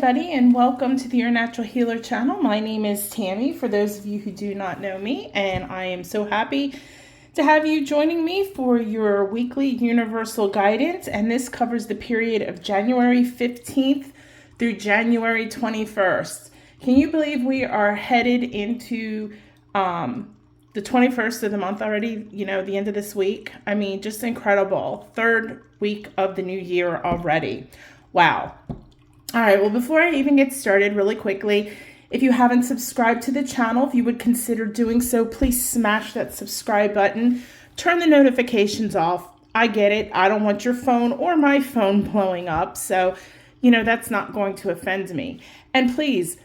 everybody, and welcome to the Your Natural Healer channel. My name is Tammy, for those of you who do not know me, and I am so happy to have you joining me for your weekly universal guidance, and this covers the period of January 15th through January 21st. Can you believe we are headed into the 21st of the month already, the end of this week? I mean, just incredible. Third week of the new year already. Wow. All right, well, before I even get started, really quickly, if you haven't subscribed to the channel, if you would consider doing so, please smash that subscribe button. Turn the notifications off. I get it. I don't want your phone or my phone blowing up. So, that's not going to offend me. And please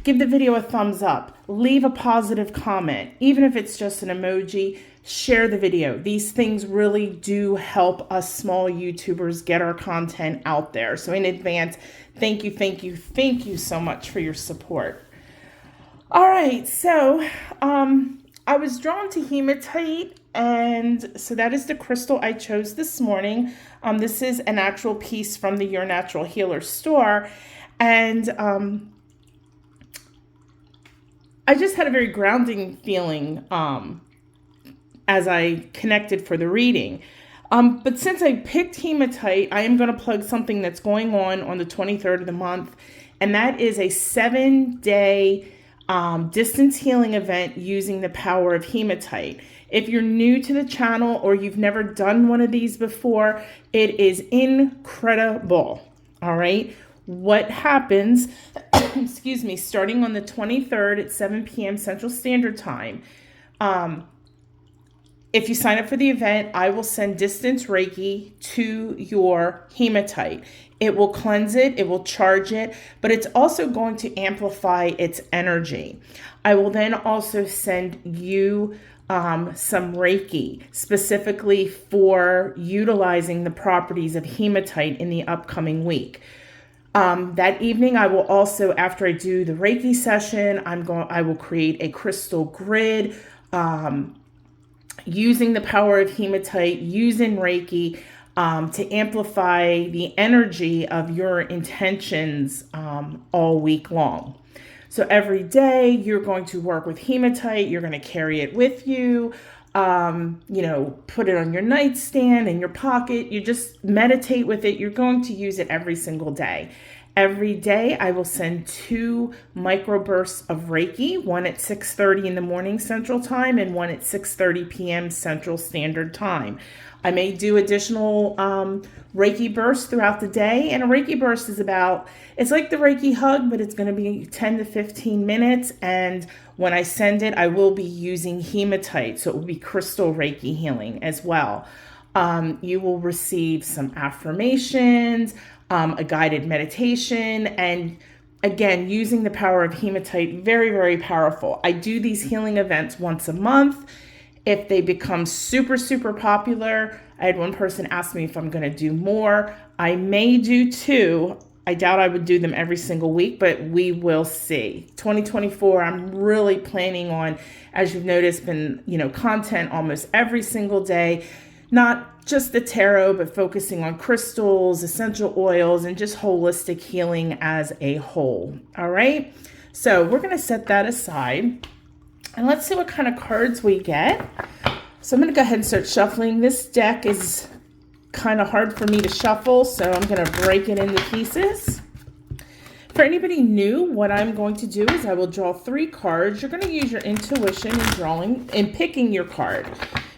give the video a thumbs up. Leave a positive comment, even if it's just an emoji. Share the video. These things really do help us small YouTubers get our content out there. So in advance, thank you so much for your support. All right, so I was drawn to hematite, and so that is the crystal I chose this morning. This is an actual piece from the Your Natural Healer store, and I just had a very grounding feeling as I connected for the reading. But since I picked hematite, I am going to plug something that's going on the 23rd of the month, and that is a 7-day distance healing event using the power of hematite. If you're new to the channel or you've never done one of these before, it is incredible. All right. What happens, excuse me, starting on the 23rd at 7 p.m. Central Standard Time, if you sign up for the event, I will send distance Reiki to your hematite. It will cleanse it, it will charge it, but it's also going to amplify its energy. I will then also send you some Reiki specifically for utilizing the properties of hematite in the upcoming week. That evening, I will also, after I do the Reiki session, I will create a crystal grid, using the power of hematite, using Reiki, to amplify the energy of your intentions, all week long. So every day you're going to work with hematite, you're going to carry it with you, put it on your nightstand, in your pocket, you just meditate with it. You're going to use it every single day. Every day I will send 2 microbursts of Reiki, one at 6:30 in the morning Central Time and one at 6:30 p.m. Central Standard Time. I may do additional Reiki bursts throughout the day, and a Reiki burst is it's like the Reiki Hug, but it's going to be 10 to 15 minutes, and when I send it, I will be using hematite, so it will be crystal Reiki healing as well. You will receive some affirmations, a guided meditation, and again, using the power of hematite, very, very powerful. I do these healing events once a month. If they become super, super popular, I had one person ask me if I'm going to do more. I may do 2. I doubt I would do them every single week, but we will see. 2024, I'm really planning on, as you've noticed, content almost every single day. Not just the tarot, but focusing on crystals, essential oils, and just holistic healing as a whole. All right. So we're going to set that aside and let's see what kind of cards we get. So I'm going to go ahead and start shuffling. This deck is kind of hard for me to shuffle, so I'm going to break it into pieces. For anybody new, what I'm going to do is I will draw 3 cards. You're going to use your intuition in picking your card.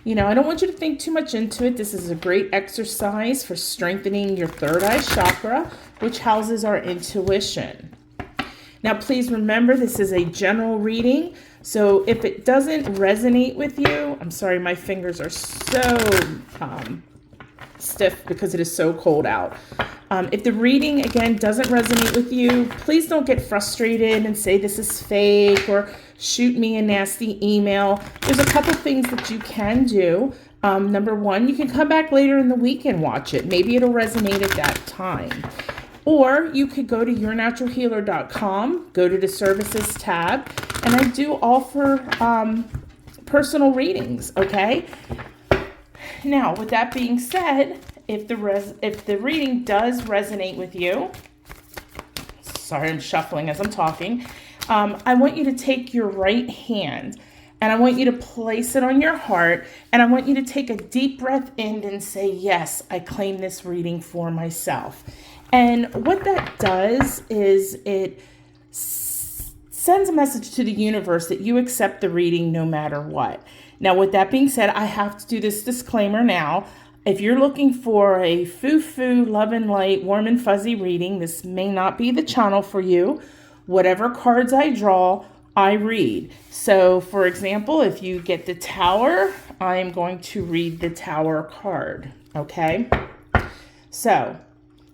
I don't want you to think too much into it. This is a great exercise for strengthening your third eye chakra, which houses our intuition. Now, please remember, this is a general reading. So if it doesn't resonate with you, I'm sorry, my fingers are so stiff because it is so cold out. If the reading, again, doesn't resonate with you, please don't get frustrated and say this is fake or shoot me a nasty email. There's a couple things that you can do. Number 1, you can come back later in the week and watch it. Maybe it'll resonate at that time. Or you could go to yournaturalhealer.com, go to the services tab, and I do offer personal readings, okay? Now, with that being said, if the reading does resonate with you, sorry, I'm shuffling as I'm talking. I want you to take your right hand and I want you to place it on your heart, and I want you to take a deep breath in and say, yes, I claim this reading for myself. And what that does is it sends a message to the universe that you accept the reading no matter what. Now, with that being said, I have to do this disclaimer now. If you're looking for a foo-foo, love and light, warm and fuzzy reading, this may not be the channel for you. Whatever cards I draw, I read. So, for example, if you get the Tower, I am going to read the Tower card, okay? So,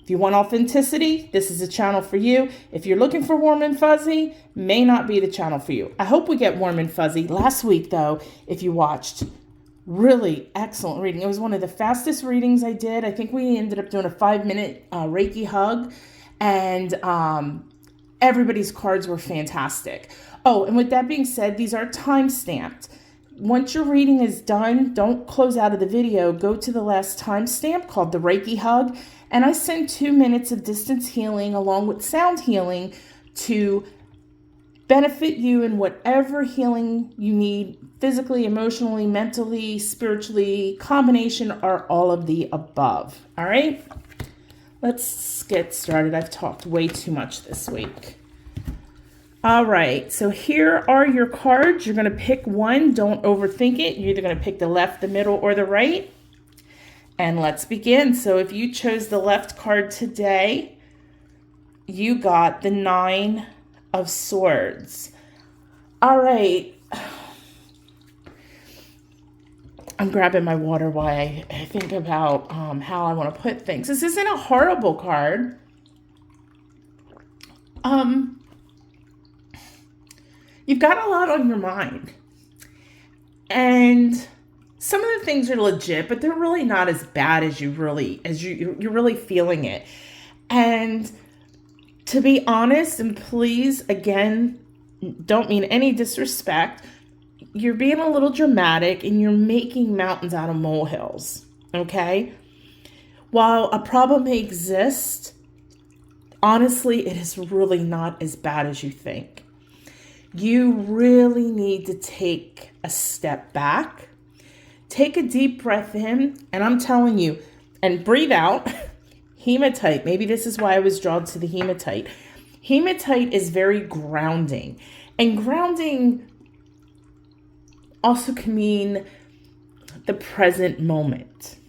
if you want authenticity, this is a channel for you. If you're looking for warm and fuzzy, may not be the channel for you. I hope we get warm and fuzzy. Last week, though, if you watched, really excellent reading. It was one of the fastest readings I did. I think we ended up doing a 5-minute Reiki hug, and everybody's cards were fantastic. Oh, and with that being said, these are time stamped. Once your reading is done, don't close out of the video. Go to the last timestamp called the Reiki Hug, and I send 2 minutes of distance healing along with sound healing to benefit you in whatever healing you need, physically, emotionally, mentally, spiritually, combination, or all of the above. All right, let's get started. I've talked way too much this week. All right, so here are your cards. You're going to pick one. Don't overthink it. You're either going to pick the left, the middle, or the right. And let's begin. So if you chose the left card today, you got the 9 of Swords. All right. I'm grabbing my water while I think about how I want to put things. This isn't a horrible card. You've got a lot on your mind. And some of the things are legit, but they're really not as bad as you're really feeling it. And to be honest, and please, again, don't mean any disrespect, you're being a little dramatic and you're making mountains out of molehills, okay? While a problem may exist, honestly, it is really not as bad as you think. You really need to take a step back, take a deep breath in, and I'm telling you, and breathe out. Hematite, maybe this is why I was drawn to the hematite. Hematite is very grounding, and grounding also can mean the present moment.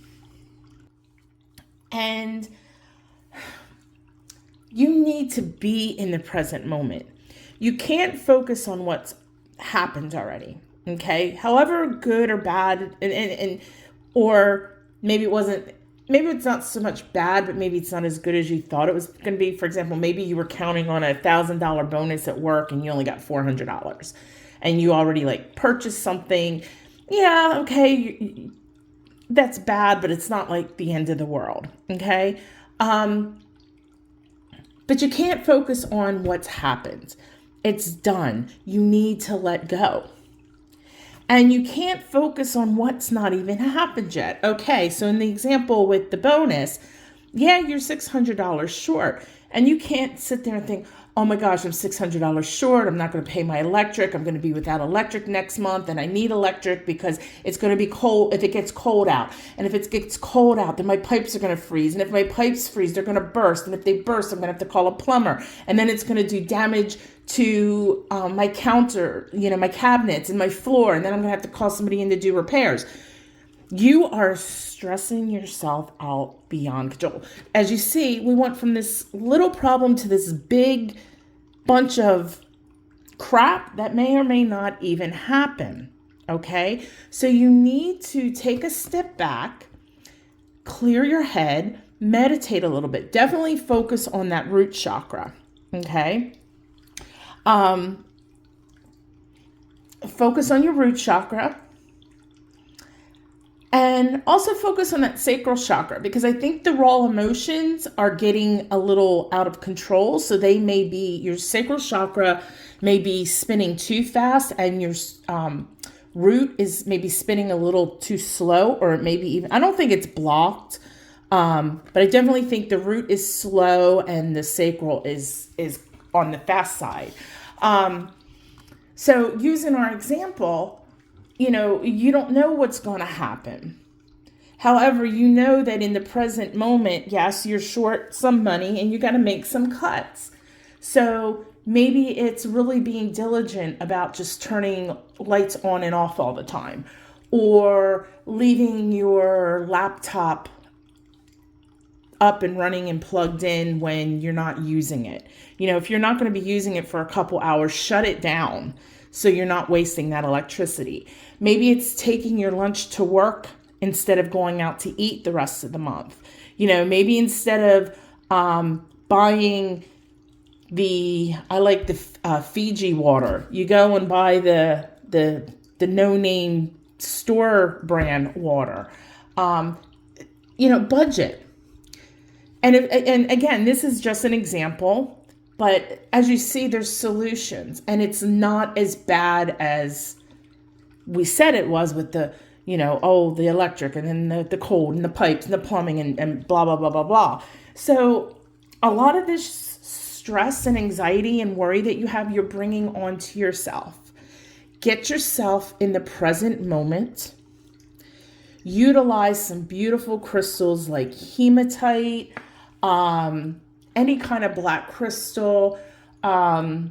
And you need to be in the present moment. You can't focus on what's happened already, okay? However good or bad, or maybe it's not so much bad, but maybe it's not as good as you thought it was going to be. For example, maybe you were counting on a $1,000 bonus at work and you only got $400 and you already purchased something. Yeah, okay, that's bad, but it's not like the end of the world, okay? But you can't focus on what's happened. It's done. You need to let go. And you can't focus on what's not even happened yet. Okay, so in the example with the bonus, yeah, you're $600 short. And you can't sit there and think, oh my gosh, I'm $600 short. I'm not going to pay my electric. I'm going to be without electric next month. And I need electric because it's going to be cold if it gets cold out. And if it gets cold out, then my pipes are going to freeze. And if my pipes freeze, they're going to burst. And if they burst, I'm going to have to call a plumber. And then it's going to do damage to my counter, my cabinets and my floor. And then I'm going to have to call somebody in to do repairs. You are stressing yourself out beyond control. As you see, we went from this little problem to this big bunch of crap that may or may not even happen. Okay? So you need to take a step back, clear your head, meditate a little bit. Definitely focus on that root chakra. Okay? Focus on your root chakra. And also focus on that sacral chakra, because I think the raw emotions are getting a little out of control. So your sacral chakra may be spinning too fast, and your root is maybe spinning a little too slow, or maybe even, I don't think it's blocked. But I definitely think the root is slow and the sacral is on the fast side. So using our example, you don't know what's going to happen. However, you know that in the present moment, yes, you're short some money and you got to make some cuts. So maybe it's really being diligent about just turning lights on and off all the time, or leaving your laptop up and running and plugged in when you're not using it. If you're not going to be using it for a couple hours, shut it down so you're not wasting that electricity. Maybe it's taking your lunch to work instead of going out to eat the rest of the month. Maybe instead of buying I like the Fiji water, you go and buy the no-name store brand water. Budget. And again, this is just an example, but as you see, there's solutions, and it's not as bad as we said it was with the electric, and then the cold and the pipes and the plumbing and blah, blah, blah, blah, blah. So a lot of this stress and anxiety and worry that you have, you're bringing onto yourself. Get yourself in the present moment. Utilize some beautiful crystals like hematite, any kind of black crystal. Garnet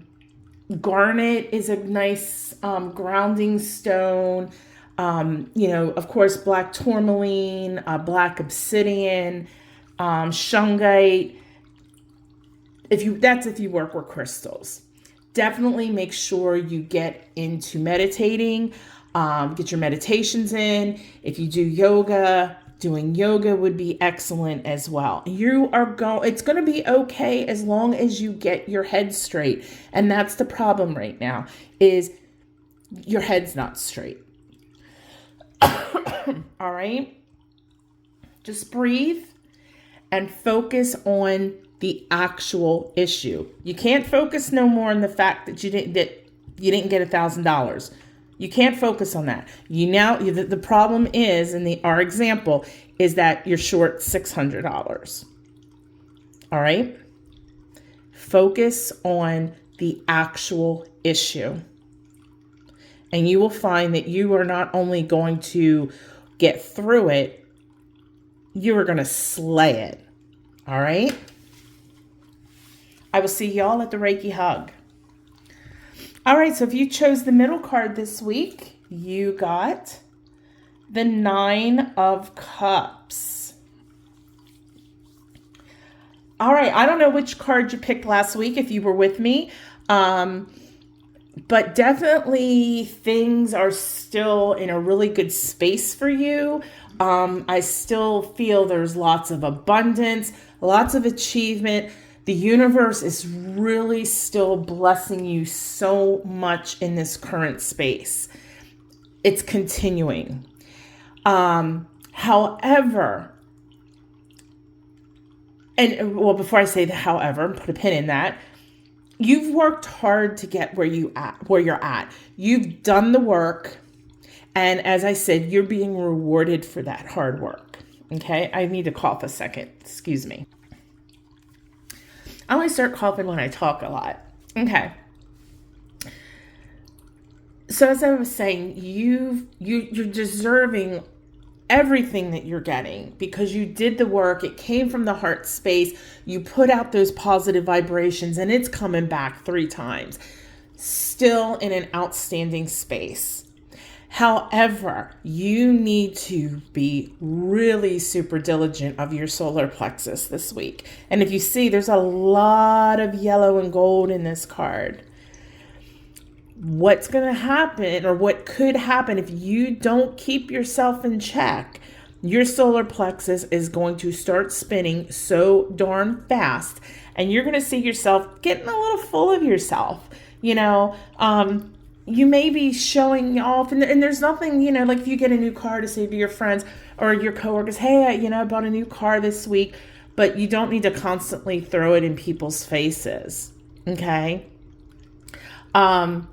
is a nice grounding stone. Of course, black tourmaline, black obsidian, shungite. If you work with crystals, definitely make sure you get into meditating. Get your meditations in. If you do yoga, doing yoga would be excellent as well. It's going to be okay as long as you get your head straight. And that's the problem right now, is your head's not straight. All right. Just breathe and focus on the actual issue. You can't focus no more on the fact that you didn't get $1,000. You can't focus on that. The problem is, in our example, is that you're short $600. All right? Focus on the actual issue. And you will find that you are not only going to get through it, you are going to slay it. All right? I will see y'all at the Reiki Hug. All right, so if you chose the middle card this week, you got the 9 of Cups. All right, I don't know which card you picked last week if you were with me, but definitely things are still in a really good space for you. I still feel there's lots of abundance, lots of achievement. The universe is really still blessing you so much in this current space. It's continuing. However, before I say the however, put a pin in that, you've worked hard to get where you're at. You've done the work. And as I said, you're being rewarded for that hard work. Okay. I need to cough a second. Excuse me. I only start coughing when I talk a lot. Okay. So as I was saying, you're deserving everything that you're getting because you did the work. It came from the heart space. You put out those positive vibrations and it's coming back 3 times. Still in an outstanding space. However, you need to be really super diligent of your solar plexus this week. And if you see, there's a lot of yellow and gold in this card. What's going to happen, or what could happen if you don't keep yourself in check, your solar plexus is going to start spinning so darn fast. And you're going to see yourself getting a little full of yourself, you may be showing off, and there's nothing, like if you get a new car to say to your friends or your coworkers, hey, I bought a new car this week, but you don't need to constantly throw it in people's faces. Okay. And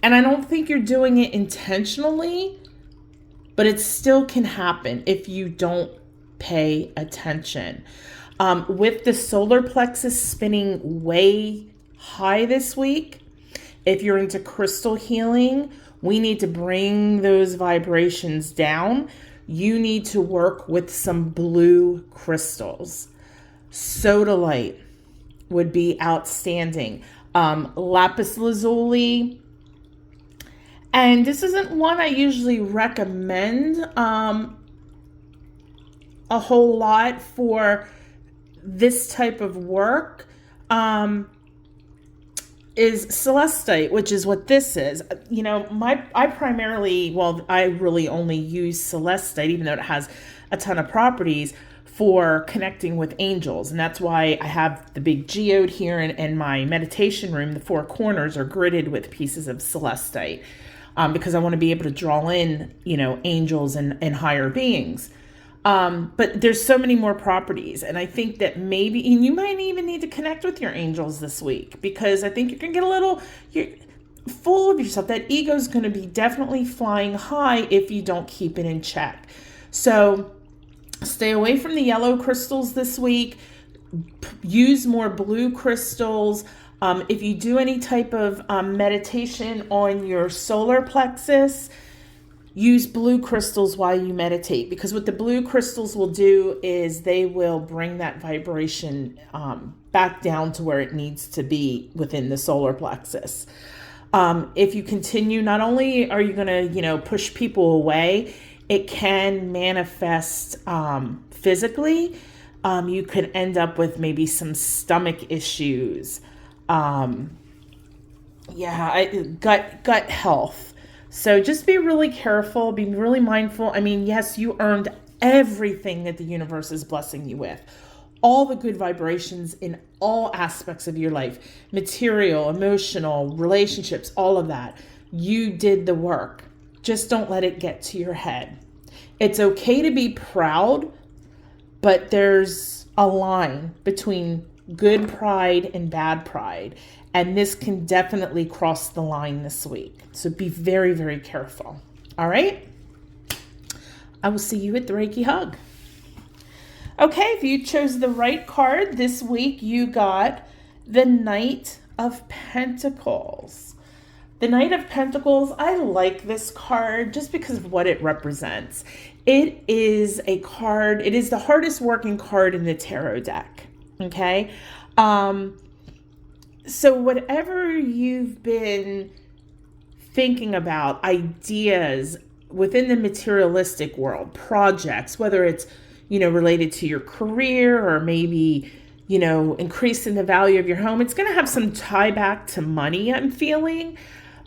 I don't think you're doing it intentionally, but it still can happen if you don't pay attention. With the solar plexus spinning way high this week. If you're into crystal healing, we need to bring those vibrations down. You need to work with some blue crystals. Sodalite would be outstanding. Lapis lazuli. And this isn't one I usually recommend a whole lot for this type of work. Is celestite, which is what this is. You know, I really only use celestite, even though it has a ton of properties, for connecting with angels. And that's why I have the big geode here in my meditation room. The four corners are gridded with pieces of celestite, because I want to be able to draw in, angels and higher beings. But there's so many more properties. And I think that maybe, and you might even need to connect with your angels this week, because I think you're going to get you're full of yourself. That ego is going to be definitely flying high if you don't keep it in check. So stay away from the yellow crystals this week. Use more blue crystals. If you do any type of meditation on your solar plexus, use blue crystals while you meditate, because what the blue crystals will do is they will bring that vibration back down to where it needs to be within the solar plexus. If you continue, not only are you going to, push people away, it can manifest physically. You could end up with maybe some stomach issues. Gut health. So just be really careful, be really mindful. I mean, yes, you earned everything that the universe is blessing you with. All the good vibrations in all aspects of your life, material, emotional, relationships, all of that. You did the work. Just don't let it get to your head. It's okay to be proud, but there's a line between good pride and bad pride. And this can definitely cross the line this week. So be very, very careful. All right? I will see you at the Reiki Hug. Okay, if you chose the right card this week, you got the Knight of Pentacles. The Knight of Pentacles, I like this card just because of what it represents. It is a card, it is the hardest working card in the tarot deck. Okay? So whatever you've been thinking about, ideas within the materialistic world, projects, whether it's, related to your career or maybe, increasing the value of your home, it's going to have some tie back to money, I'm feeling.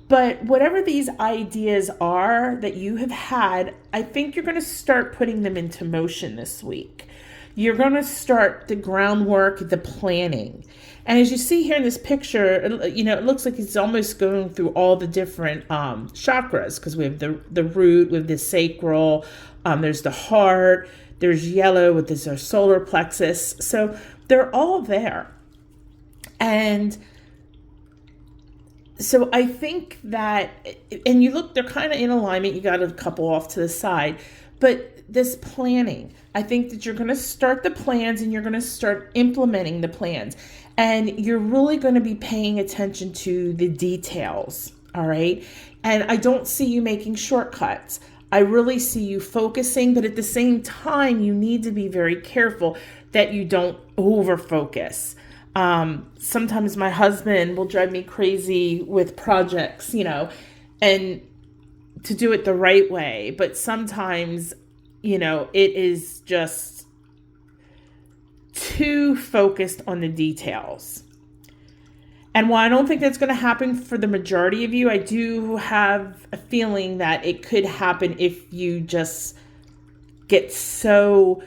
But whatever these ideas are that you have had, I think you're going to start putting them into motion this week. You're going to start the groundwork, the planning. And as you see here in this picture, it looks like it's almost going through all the different chakras, because we have the root, we have the sacral, there's the heart, there's yellow with this our solar plexus. So they're all there. And so I think that, and you look, they're kind of in alignment. You got a couple off to the side, but this planning, I think that you're going to start the plans and you're going to start implementing the plans. And you're really going to be paying attention to the details, all right? And I don't see you making shortcuts. I really see you focusing, but at the same time, you need to be very careful that you don't over-focus. Sometimes my husband will drive me crazy with projects, and to do it the right way. But sometimes, it is just too focused on the details. And while I don't think that's going to happen for the majority of you, I do have a feeling that it could happen if you just get so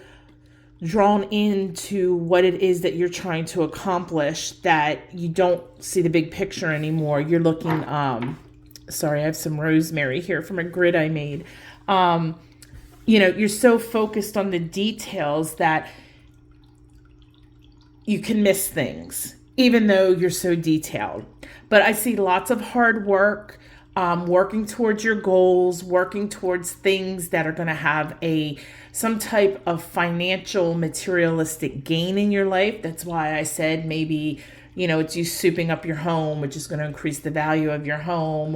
drawn into what it is that you're trying to accomplish that you don't see the big picture anymore. You're looking, sorry, I have some rosemary here from a grid I made. You're so focused on the details that you can miss things, even though you're so detailed. But I see lots of hard work, working towards your goals, working towards things that are going to have some type of financial, materialistic gain in your life. That's why I said maybe, you know, it's you souping up your home, which is going to increase the value of your home,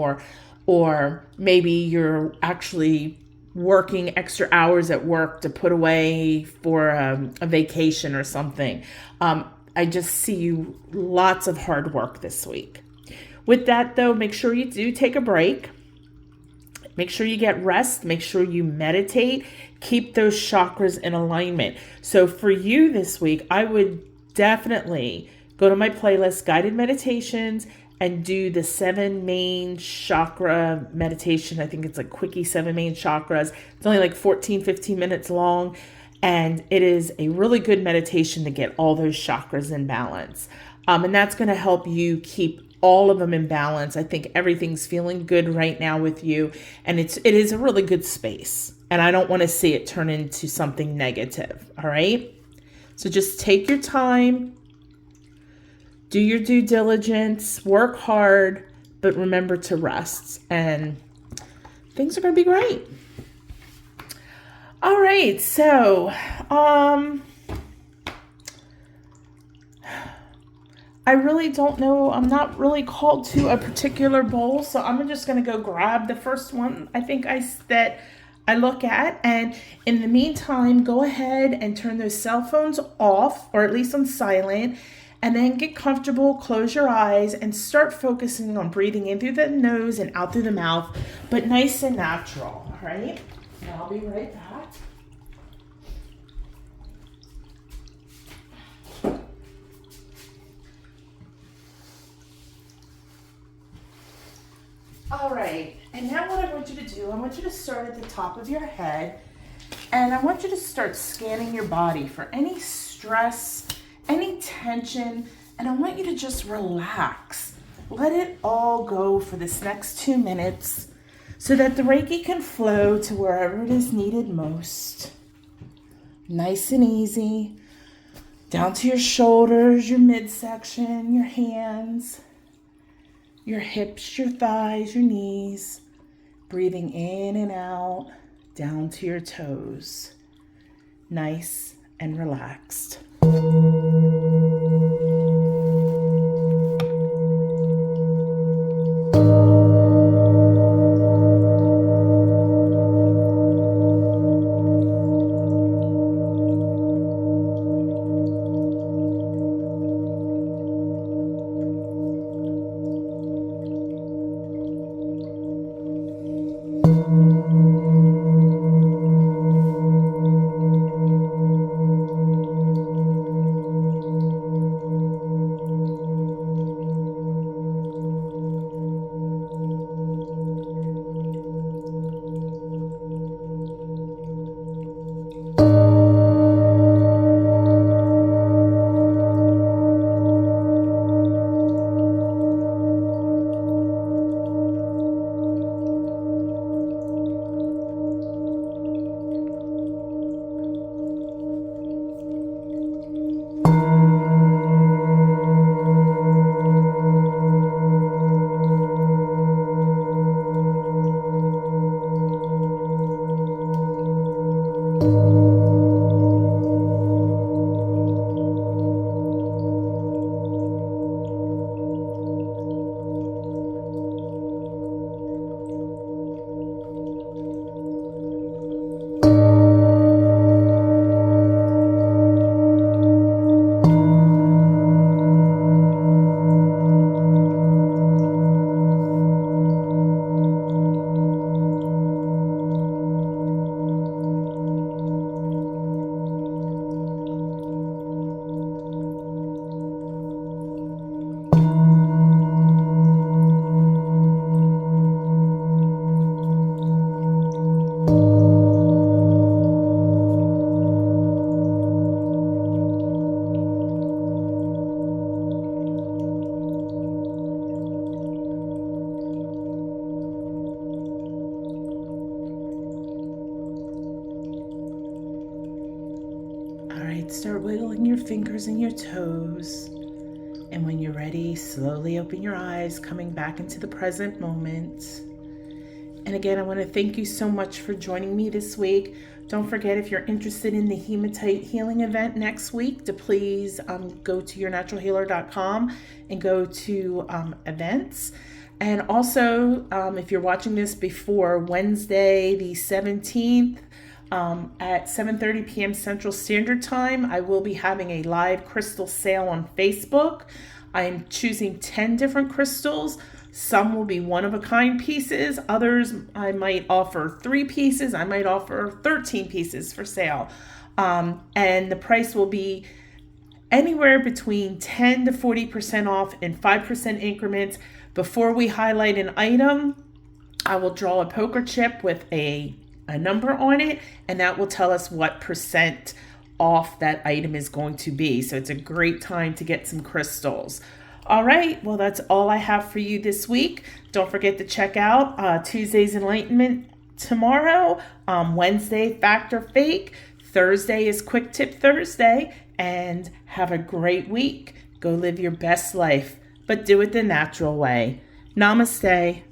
or maybe you're actually working extra hours at work to put away for a vacation or something. I just see you lots of hard work this week. With that, though, make sure you do take a break. Make sure you get rest. Make sure you meditate. Keep those chakras in alignment. So for you this week, I would definitely go to my playlist, Guided Meditations, and do the 7 main chakra meditation. I think it's like quickie 7 main chakras. It's only like 14, 15 minutes long. And it is a really good meditation to get all those chakras in balance. And that's going to help you keep all of them in balance. I think everything's feeling good right now with you. And it is a really good space. And I don't want to see it turn into something negative. All right. So just take your time. Do your due diligence, work hard, but remember to rest, and things are going to be great. All right, so I really don't know. I'm not really called to a particular bowl, so I'm just going to go grab the first one that I look at, and in the meantime, go ahead and turn those cell phones off, or at least on silent. And then get comfortable, close your eyes, and start focusing on breathing in through the nose and out through the mouth, but nice and natural, all right? And I'll be right back. All right, and now what I want you to do, I want you to start at the top of your head, and I want you to start scanning your body for any stress, any tension, and I want you to just relax. Let it all go for this next 2 minutes so that the Reiki can flow to wherever it is needed most. Nice and easy. Down to your shoulders, your midsection, your hands, your hips, your thighs, your knees. Breathing in and out, down to your toes. Nice and relaxed. Start wiggling your fingers and your toes. And when you're ready, slowly open your eyes, coming back into the present moment. And again, I want to thank you so much for joining me this week. Don't forget, if you're interested in the Hematite healing event next week, to please go to yournaturalhealer.com and go to events. And also, if you're watching this before Wednesday the 17th, at 7:30 p.m. Central Standard Time, I will be having a live crystal sale on Facebook. I'm choosing 10 different crystals. Some will be one-of-a-kind pieces. Others, I might offer 3 pieces. I might offer 13 pieces for sale. And the price will be anywhere between 10 to 40% off in 5% increments. Before we highlight an item, I will draw a poker chip with a number on it, and that will tell us what percent off that item is going to be. So it's a great time to get some crystals. All right, well, that's all I have for you this week. Don't forget to check out Tuesday's Enlightenment tomorrow, Wednesday, Fact or Fake, Thursday is Quick Tip Thursday, and have a great week. Go live your best life, but do it the natural way. Namaste.